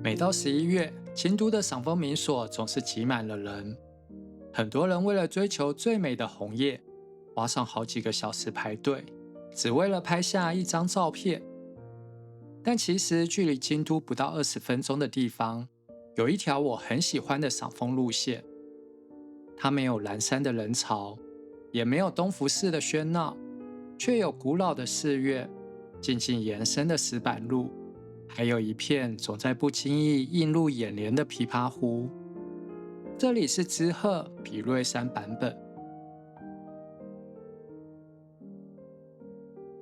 每到11月，京都的賞楓名所總是擠滿了人，很多人為了追求最美的紅葉，花上好幾個小時排隊，只為了拍下一張照片。但其實距離京都不到20分鐘的地方，有一條我很喜歡的賞楓路線。它沒有嵐山的人潮，也沒有東福寺的喧鬧，卻有古老的寺院、靜靜延伸的石板路，還有一片總在不經意映入眼簾的琵琶湖。這裡是知鶴比叡山版本。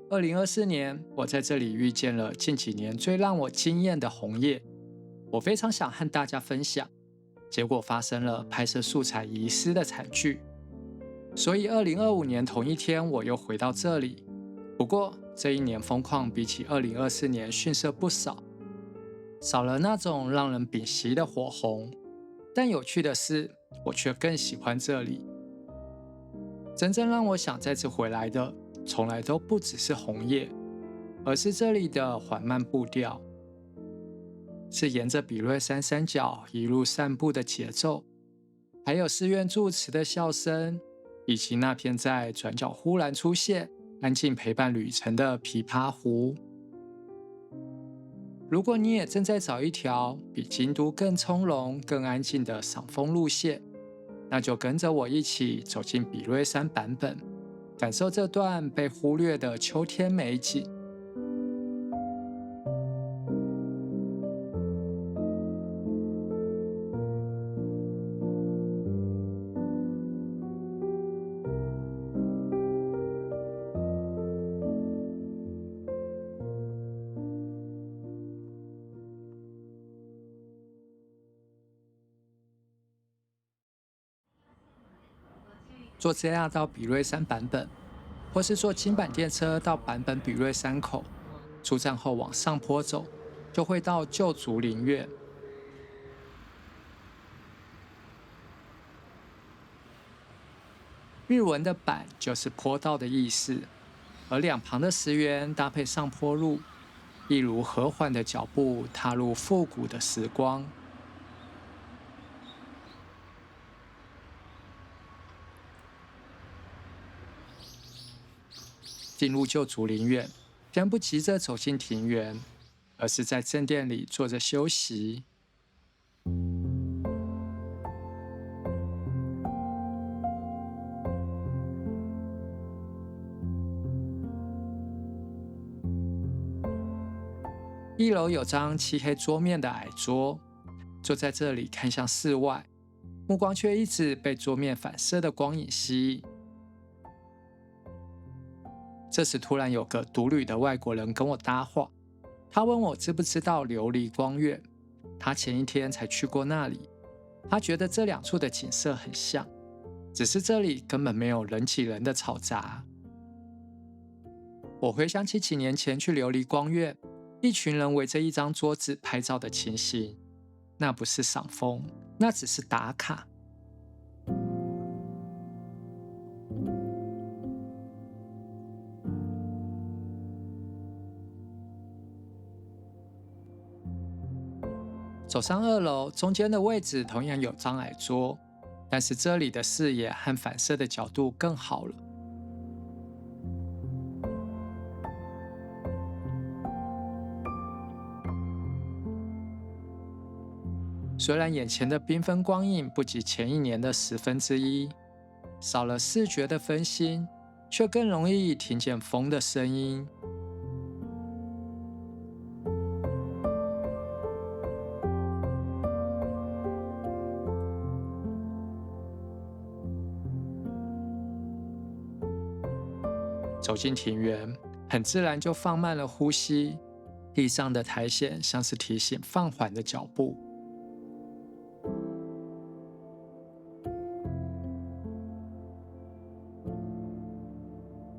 2024年，我在這裡遇見了近幾年最讓我驚豔的紅葉，我非常想和大家分享，結果發生了拍攝素材遺失的慘劇。所以2025年同一天，我又回到這裡。不過這一年風況比起2024年遜色不少，少了那種讓人屏息的火紅。但有趣的是，我卻更喜歡這裡。真正讓我想再次回來的，從來都不只是紅葉，而是這裡的緩慢步調，是沿着比叡山山腳一路散步的節奏，還有寺院住持的笑聲，以及那片在轉角忽然出現、安靜陪伴旅程的琵琶湖。如果你也正在找一條比京都更從容、更安靜的賞楓路線，那就跟着我一起走進比叡山版本，感受這段被忽略的秋天美景。坐 JR 到比叡山版本，或是坐輕板電車到版本比叡山口，出站後往上坡走，就會到舊竹林院。日文的板就是坡道的意思，而兩旁的石垣搭配上坡路，一如和緩的腳步踏入復古的時光。進入舊竹林院，先不急着走進庭園，而是在正殿裡坐着休息。一樓有張漆黑桌面的矮桌，坐在這裡看向室外，目光卻一直被桌面反射的光影吸引。這時突然有個獨旅的外國人跟我搭話，他問我知不知道琉璃光院，他前一天才去過那裡，他覺得這兩處的景色很像，只是這裡根本沒有人擠人的嘈雜。我回想起幾年前去琉璃光院，一群人圍着一張桌子拍照的情形，那不是賞楓，那只是打卡。走上2樓，中間的位置同樣有張矮桌，但是這裡的視野和反射的角度更好了。雖然眼前的繽紛光影不及前一年的1/10，少了視覺的分心，卻更容易聽見風的聲音。走進庭園，很自然就放慢了呼吸，地上的苔蘚像是提醒放緩的腳步。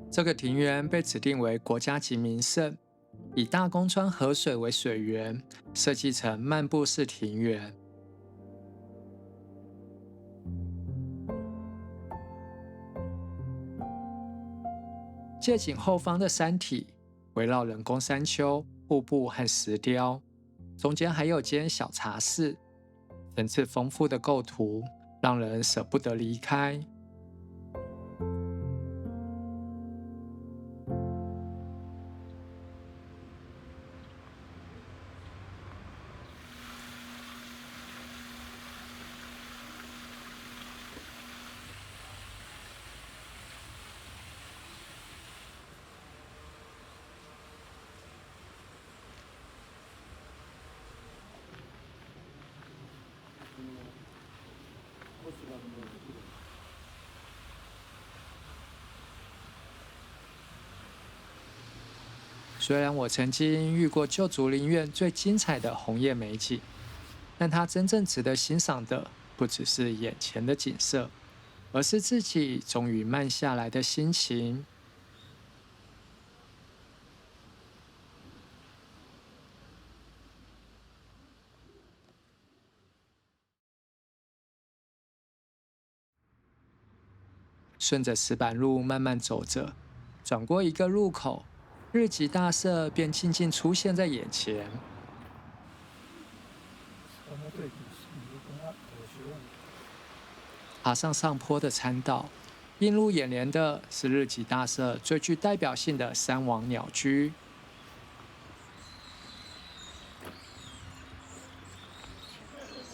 這個庭園被指定為國家級名勝，以大宮川河水為水源，設計成漫步式庭園。街景後方的山體圍繞人工山丘、瀑布和石雕，中間還有間小茶室，層次豐富的構圖讓人捨不得離開。雖然我曾經遇過舊竹林院最精彩的紅葉美景，但它真正值得欣賞的，不只是眼前的景色，而是自己終於慢下來的心情。順着石板路慢慢走着，轉過一個路口，日吉大社便靜靜出現在眼前。爬上上坡的參道，映入眼簾的是日吉大社最具代表性的山王鳥居。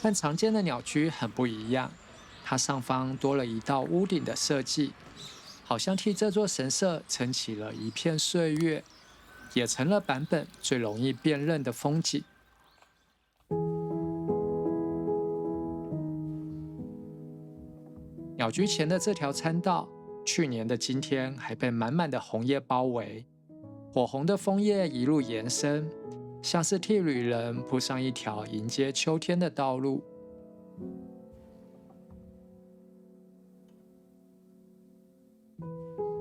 和常見的鳥居很不一樣，它上方多了一道屋頂的設計，好像替這座神社撐起了一片歲月，也成了版本最容易辨認的風景。鳥居前的這條參道，去年的今天還被滿滿的紅葉包圍，火紅的楓葉一路延伸，像是替旅人鋪上一條迎接秋天的道路。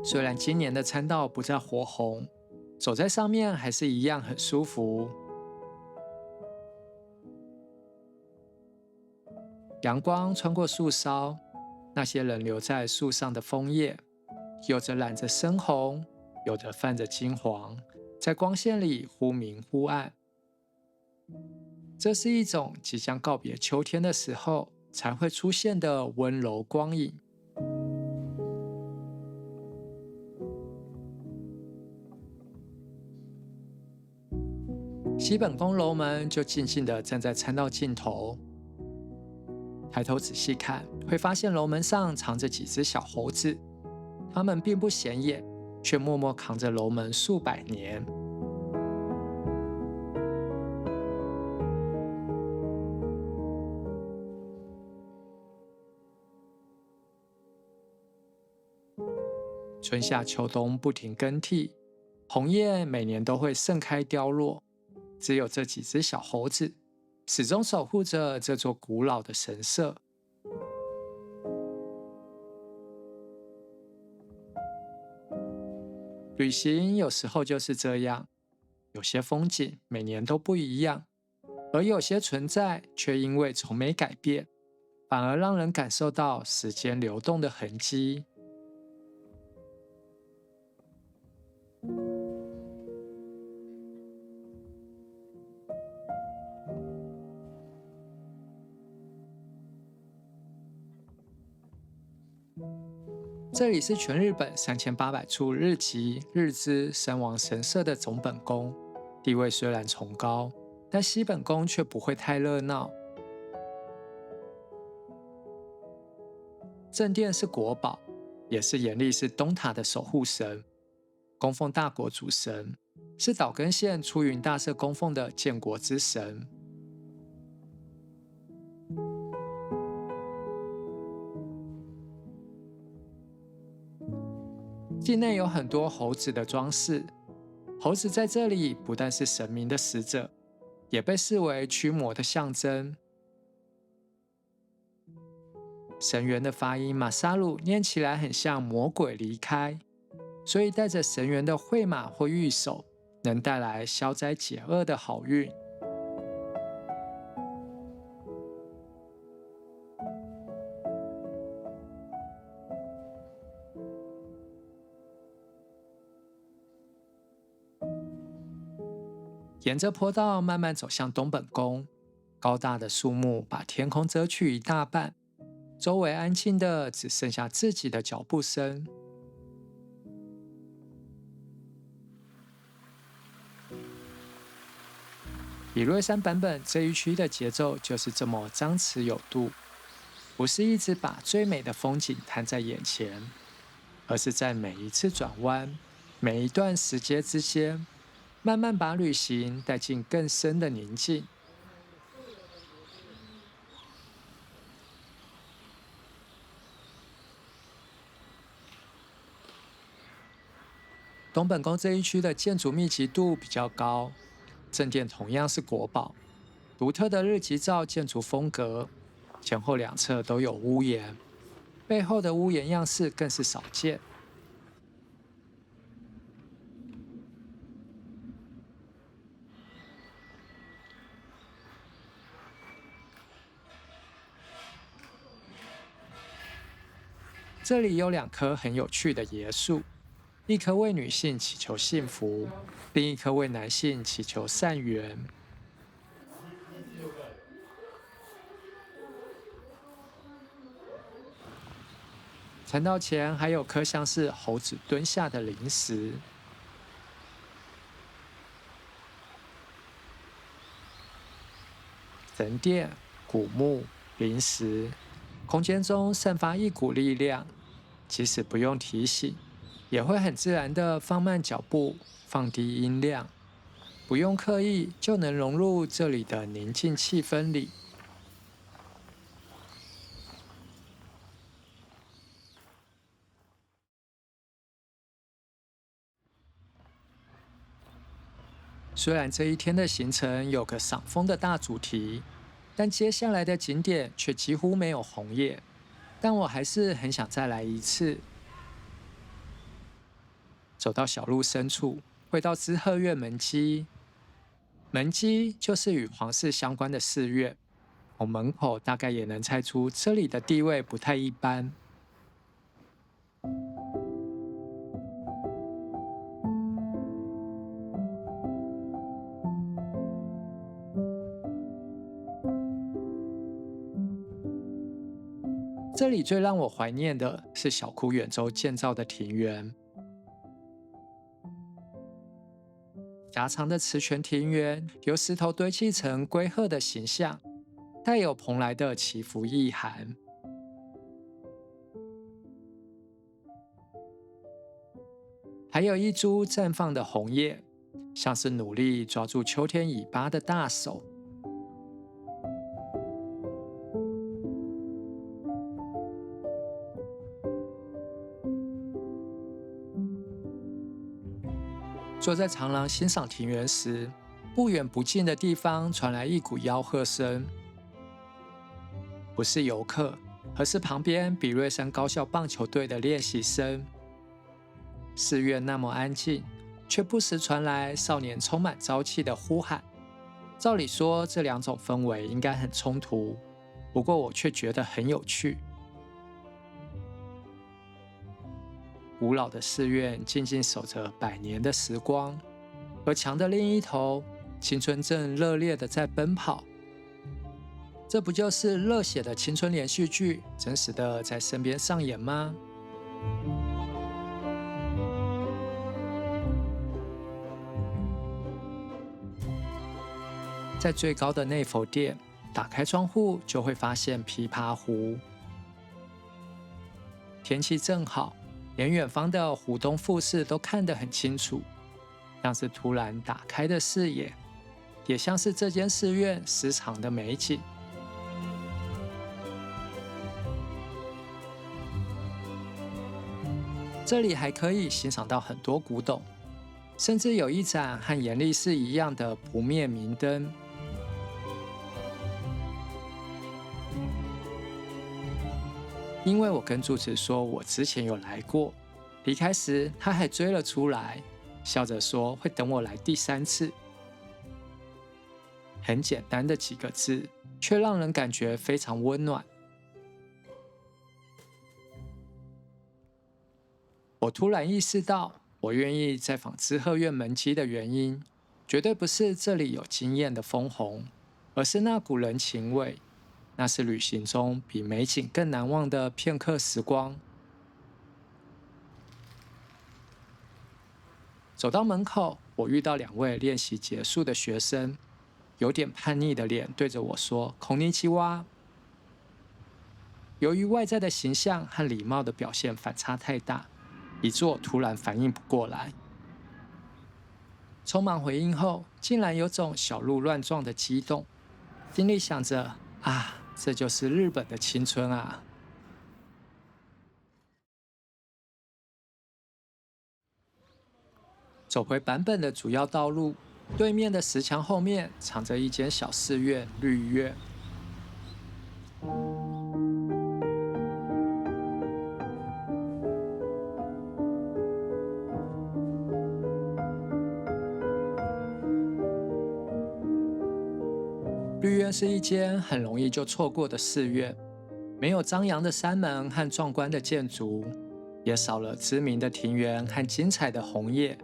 雖然今年的參道不再火紅，走在上面還是一樣很舒服。陽光穿過樹梢，那些人留在樹上的楓葉，有着染着深紅，有着泛着金黃，在光線裡忽明忽暗。這是一種即將告別秋天的時候才會出現的溫柔光影。西本宮樓門就靜靜地站在參道盡頭，抬頭仔細看，會發現樓門上藏着幾隻小猴子，它們並不顯眼，卻默默扛着樓門數百年。春夏秋冬不停更替，紅葉每年都會盛開凋落，只有這幾隻小猴子始終守護着這座古老的神社。旅行有時候就是這樣，有些風景每年都不一樣，而有些存在卻因為從沒改變，反而讓人感受到時間流動的痕跡。這裡是全日本3800處日吉、日支山王神社的總本宮，地位雖然崇高，但西本宮卻不會太熱鬧。正殿是國寶，也是延曆寺東塔的守護神，供奉大國主神，是島根縣出雲大社供奉的建國之神。境內有很多猴子的裝飾，猴子在這裡不但是神明的使者，也被視為驅魔的象徵。神元的發音馬薩魯念起來很像魔鬼離開，所以帶着神元的繪馬或御守，能帶來消災解厄的好運。沿着坡道慢慢走向東本宮。高大的樹木把天空遮去一大半，周圍安靜的只剩下自己的腳步聲。比瑞山版本這一區的節奏就是這麼張弛有度，不是一直把最美的風景攤在眼前，而是在每一次轉彎、每一段石階之間，慢慢把旅行帶進更深的寧靜。東本宮這一區的建築密集度比較高，正殿同樣是國寶，獨特的日吉造建築風格，前後兩側都有屋檐，背後的屋檐樣式更是少見。這裡有2棵很有趣的椰樹，一棵為女性祈求幸福，另一棵為男性祈求善緣。參道前還有顆像是猴子蹲下的靈石。神殿、古木、靈石，空間中散發一股力量，即使不用提醒，也會很自然地放慢腳步，放低音量，不用刻意就能融入這裡的寧靜氣氛裡。雖然這一天的行程有個賞楓的大主題，但接下來的景點卻幾乎沒有紅葉，但我還是很想再來一次。走到小路深處，會到知鶴院門跡。門跡就是與皇室相關的寺院，從門口大概也能猜出這裡的地位不太一般。這裡最讓我懷念的是小堀遠州建造的庭園。狹長的池泉庭園由石頭堆砌成龜鶴的形象，帶有蓬萊的祈福意涵。還有一株綻放的紅葉，像是努力抓住秋天尾巴的大手。坐在長廊欣賞庭園時，不遠不近的地方傳來一股吆喝聲，不是遊客，而是旁邊比瑞山高校棒球隊的練習生。寺院那麼安靜，卻不時傳來少年充滿朝氣的呼喊。照理說，這2種氛圍應該很衝突，不過我卻覺得很有趣。古老的寺院靜靜守着100年的時光，而牆的另一頭，青春正熱烈地在奔跑。這不就是熱血的青春連續劇，真實的在身邊上演嗎？在最高的內佛殿，打開窗戶就會發現琵琶湖。天氣正好，連遠方的湖東富士都看得很清楚，像是突然打開的視野，也像是這間寺院私藏的美景。這裡還可以欣賞到很多古董，甚至有一盞和延曆寺一樣的不滅明燈。因為我跟住持說我之前有來過，離開時他還追了出來，笑着說會等我來第3次。很簡單的幾個字，卻讓人感覺非常溫暖。我突然意識到，我願意再訪知鶴院門跡的原因，絕對不是這裡有驚豔的楓紅，而是那股人情味，那是旅行中比美景更難忘的片刻時光。走到門口，我遇到2位練習結束的學生，有點叛逆的臉對着我說“こんにちは”。由於外在的形象和禮貌的表現反差太大，以致我突然反應不過來。匆忙回應後，竟然有種小鹿亂撞的激動，心裡想着啊，這就是日本的青春啊！走回版本的主要道路，對面的石牆後面藏着一間小寺院綠月。綠院是一間很容易就錯過的寺院，沒有張揚的山門和壯觀的建築，也少了知名的庭園和精彩的紅葉，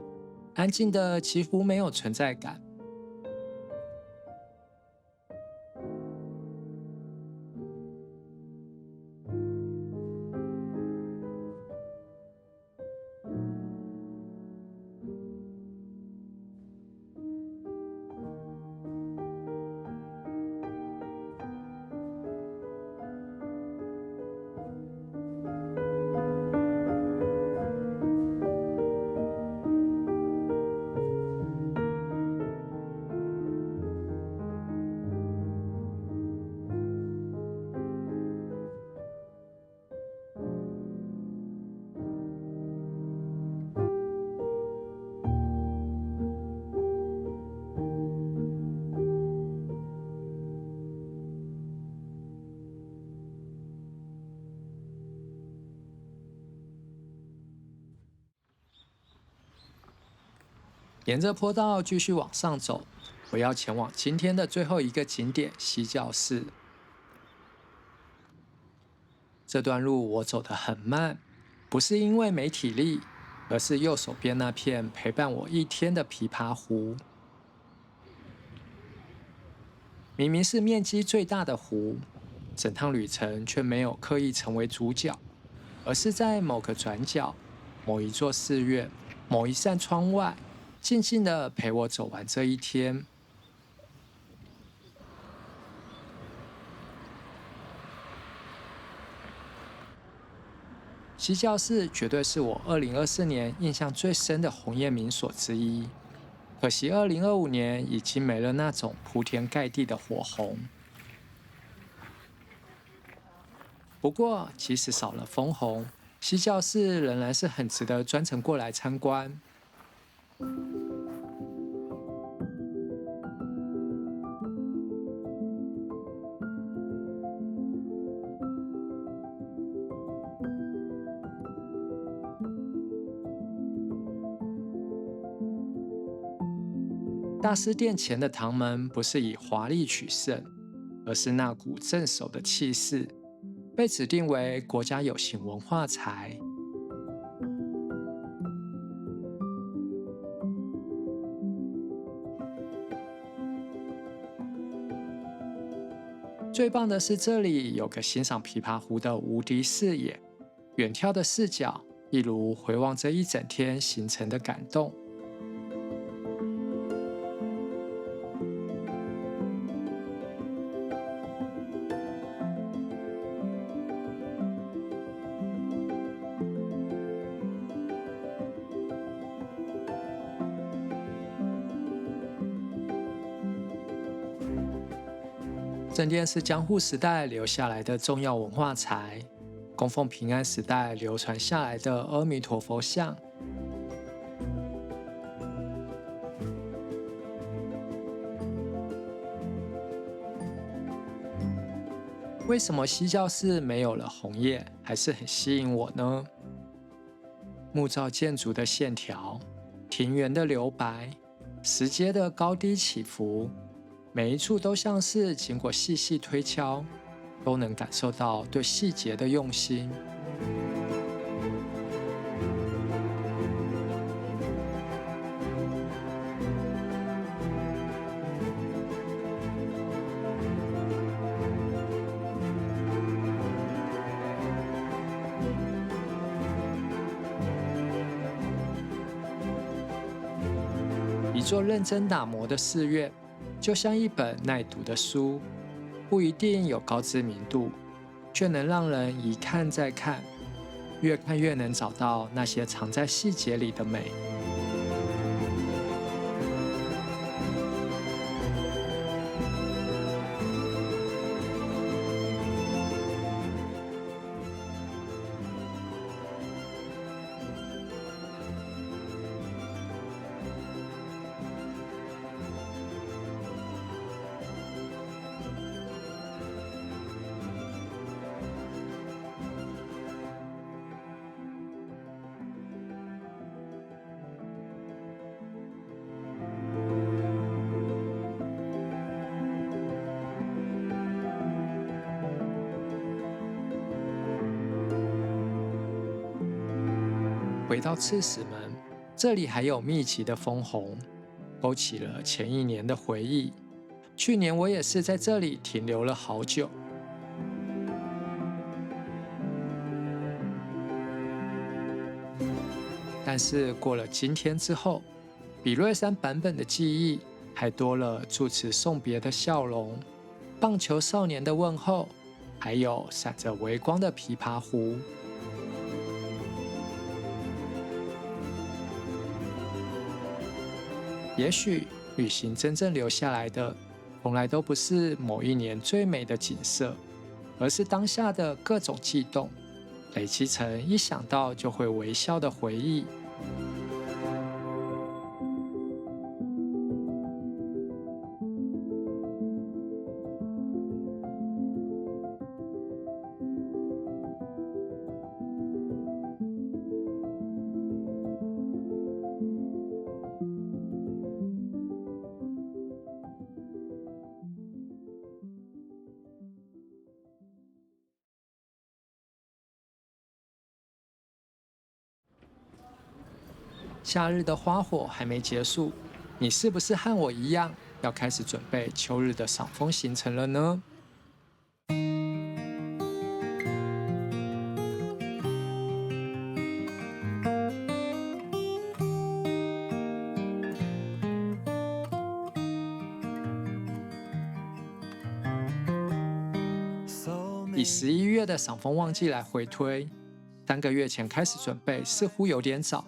安靜的幾乎沒有存在感。沿着坡道繼續往上走，我要前往今天的最後一個景點——西教寺。這段路我走得很慢，不是因為沒體力，而是右手邊那片陪伴我一天的琵琶湖。明明是面積最大的湖，整趟旅程卻沒有刻意成為主角，而是在某個轉角、某一座寺院、某一扇窗外，靜靜地陪我走完這一天。西教寺絕對是我2024年印象最深的紅葉名所之一，可惜2025年已經沒了那種鋪天蓋地的火紅。不過，即使少了楓紅，西教寺仍然是很值得專程過來參觀。大師殿前的堂門不是以華麗取勝，而是那股鎮守的氣勢，被指定為國家有形文化財。最棒的是，這裡有個欣賞琵琶湖的無敵視野，遠眺的視角，一如回望這一整天行程的感動。正殿是江戶時代留下來的重要文化財，供奉平安時代流傳下來的阿彌陀佛像。為什麼西教寺沒有了紅葉，還是很吸引我呢？木造建築的線條，庭園的留白，石階的高低起伏，每一處都像是經過細細推敲，都能感受到對細節的用心。座認真打磨的寺院，就像一本耐讀的書，不一定有高知名度，卻能讓人一看再看，越看越能找到那些藏在細節裡的美。回到赤石門，這裡還有密集的楓紅，勾起了前一年的回憶。去年我也是在這裡停留了好久。但是過了今天之後，比瑞山版本的記憶還多了祝詞送別的笑容、棒球少年的問候，還有閃着微光的琵琶湖。也許旅行真正留下來的，從來都不是某一年最美的景色，而是當下的各種悸動，累積成一想到就會微笑的回憶。夏日的花火還沒結束，你是不是和我一樣，要開始準備秋日的賞楓行程了呢？以11月的賞楓旺季來回推，3個月前開始準備似乎有點早。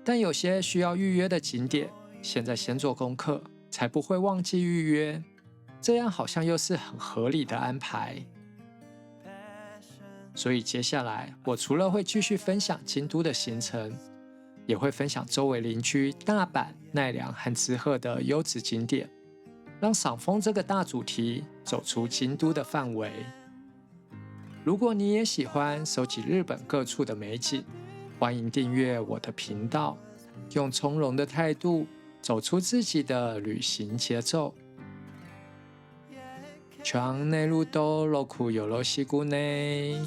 但有些需要預約的景點，現在先做功課，才不會忘記預約。這樣好像又是很合理的安排。所以接下來，我除了會繼續分享京都的行程，也會分享周圍鄰居大阪、奈良和知鶴的優質景點，讓賞楓這個大主題走出京都的範圍。如果你也喜歡收集日本各處的美景，歡迎訂閱我的頻道，用從容的態度走出自己的旅行節奏。チャンネル登録よろしくね。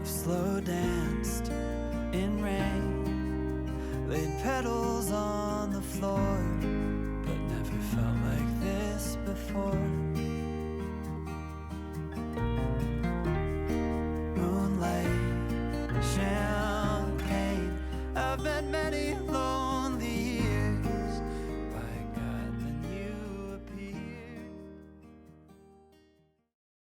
Slow danced in rain, laid petals on the floor.